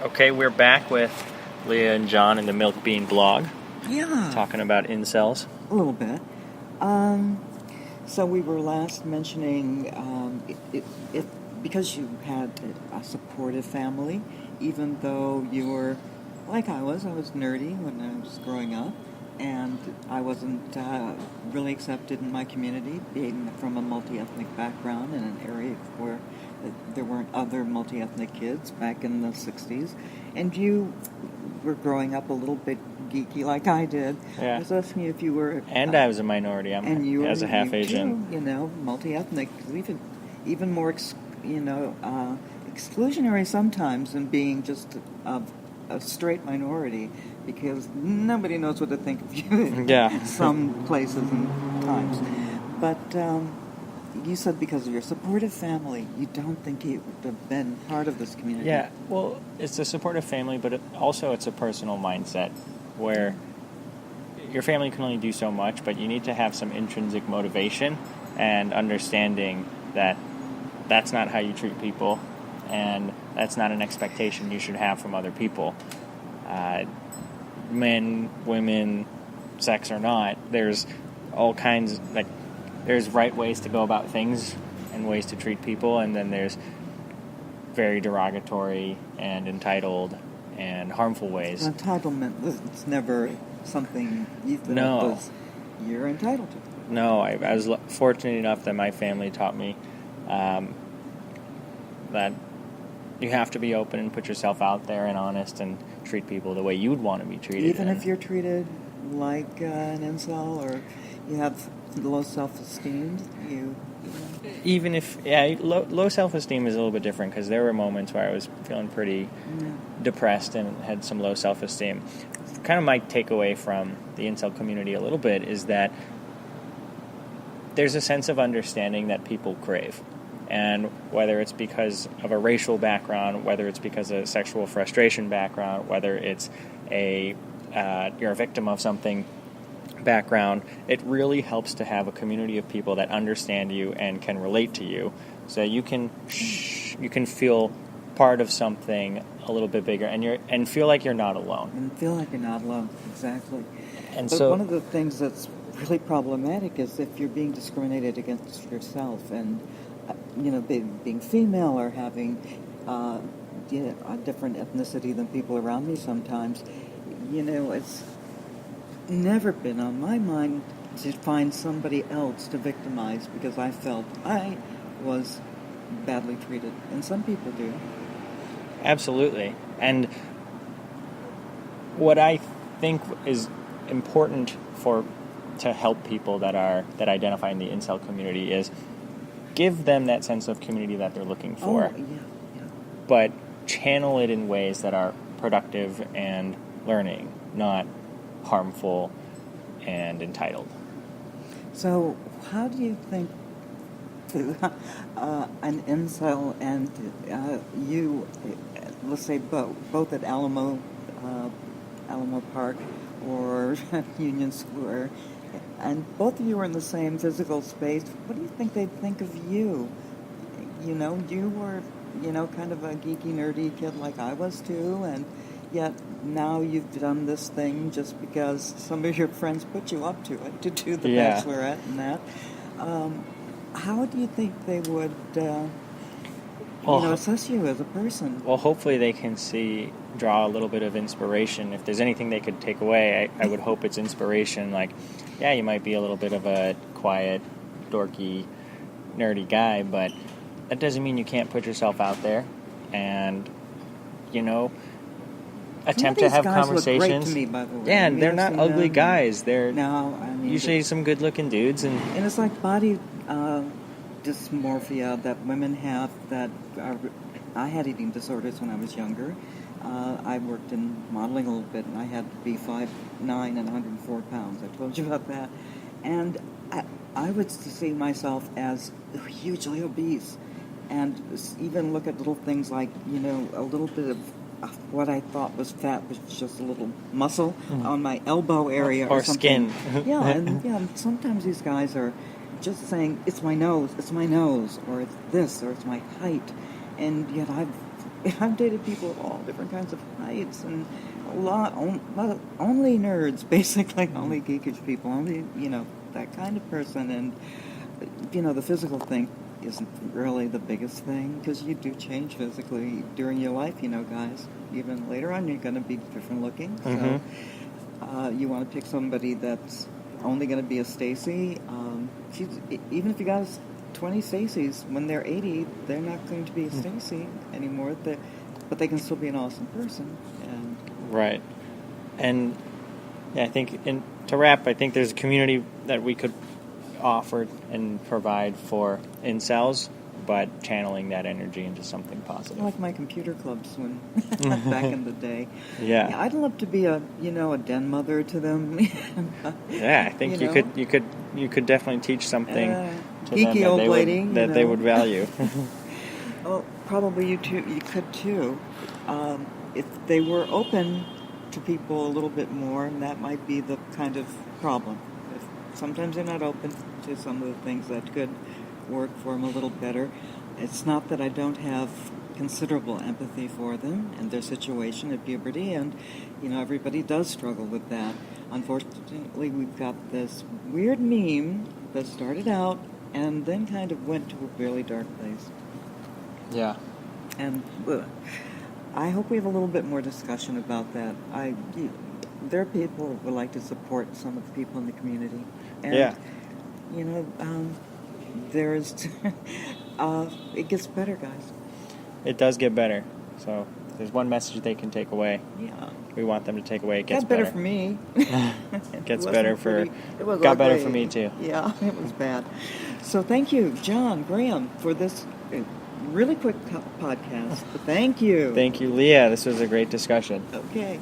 Okay, we're back with Leah and John in the Milk Bean blog, Yeah, talking about incels. a little bit. So we were last mentioning because you had a supportive family, even though you were like I was nerdy when I was growing up, and I wasn't really accepted in my community, being from a multi-ethnic background in an area where there weren't other multi-ethnic kids back in the 60s, and you were growing up a little bit geeky like I did. Yeah. I was asking you if you were... And I was a minority. I'm as a half Asian. Too, multi-ethnic, even more, exclusionary sometimes than being just a straight minority, because nobody knows what to think of you Yeah. some places and times. But you said because of your supportive family, you don't think you would have been part of this community. Yeah, well, it's a supportive family, but also it's a personal mindset where your family can only do so much, but you need to have some intrinsic motivation and understanding that that's not how you treat people, and that's not an expectation you should have from other people. Men, women, sex or not, there's all kinds, there's right ways to go about things and ways to treat people, and then there's very derogatory and entitled and harmful ways. Entitlement, it's never something you thought you're entitled to. No, I was fortunate enough that my family taught me that you have to be open and put yourself out there and honest and treat people the way you would want to be treated. Even if you're treated like an incel or you have low self-esteem, Even if, low self-esteem is a little bit different, because there were moments where I was feeling pretty depressed and had some low self-esteem. Kind of my takeaway from the incel community a little bit is that there's a sense of understanding that people crave. And whether it's because of a racial background, whether it's because of a sexual frustration background, whether it's you're a victim of something background, it really helps to have a community of people that understand you and can relate to you, so you can feel part of something a little bit bigger, and feel like you're not alone. And feel like you're not alone, exactly. And but so one of the things that's really problematic is if you're being discriminated against yourself, and being female or having a different ethnicity than people around me sometimes. It's never been on my mind to find somebody else to victimize because I felt I was badly treated, and some people do. Absolutely. And what I think is important to help people that identify in the incel community is give them that sense of community that they're looking for. Oh, yeah. But channel it in ways that are productive and learning, not harmful and entitled. So how do you think an incel and you, let's say both at Alamo Park or Union Square, and both of you are in the same physical space, what do you think they'd think of you? You were, kind of a geeky, nerdy kid like I was too, and yet now you've done this thing just because some of your friends put you up to it, to do the Bachelorette and that. How do you think they would assess you as a person? Well, hopefully they can draw a little bit of inspiration. If there's anything they could take away, I would hope it's inspiration. Like, yeah, you might be a little bit of a quiet, dorky, nerdy guy, but that doesn't mean you can't put yourself out there and, attempt to have conversations. Look great to me, by the way. Yeah, and they're not ugly guys. They're usually some good-looking dudes. And it's like body dysmorphia that women have that I had eating disorders when I was younger. I worked in modeling a little bit, and I had to be 5'9" and 104 pounds. I told you about that. And I would see myself as hugely obese, and even look at little things like, a little bit of what I thought was fat was just a little muscle on my elbow area or something. Skin. And sometimes these guys are just saying, it's my nose, or it's this, or it's my height. and yet I've dated people of all different kinds of heights and only nerds, basically, only geekish people, only, that kind of person. And, the physical thing isn't really the biggest thing, because you do change physically during your life, guys. Even later on, you're going to be different looking. So you want to pick somebody that's only going to be a Stacy. Even if you got 20 Stacys, when they're 80, they're not going to be a Stacy anymore. But they can still be an awesome person. And right. And yeah, I think to wrap, I think there's a community that we could offer and provide for incels, but channeling that energy into something positive. Like my computer clubs when back in the day. Yeah. I'd love to be a den mother to them. Yeah, I think you could definitely teach something to geeky them old lady that they would value. Well, probably you could too. If they were open to people a little bit more, and that might be the kind of problem. Sometimes they're not open to some of the things that could work for them a little better. It's not that I don't have considerable empathy for them and their situation at puberty, and everybody does struggle with that. Unfortunately, we've got this weird meme that started out and then kind of went to a really dark place. Yeah. And I hope we have a little bit more discussion about that. There are people who would like to support some of the people in the community. And, yeah. There's, it gets better, guys. It does get better. So if there's one message they can take away. Yeah. We want them to take away. It gets better for me. It gets better for. It was got better ugly. for me too. Yeah, it was bad. So thank you, John Graham, for this really quick podcast. Thank you. Thank you, Leah. This was a great discussion. Okay.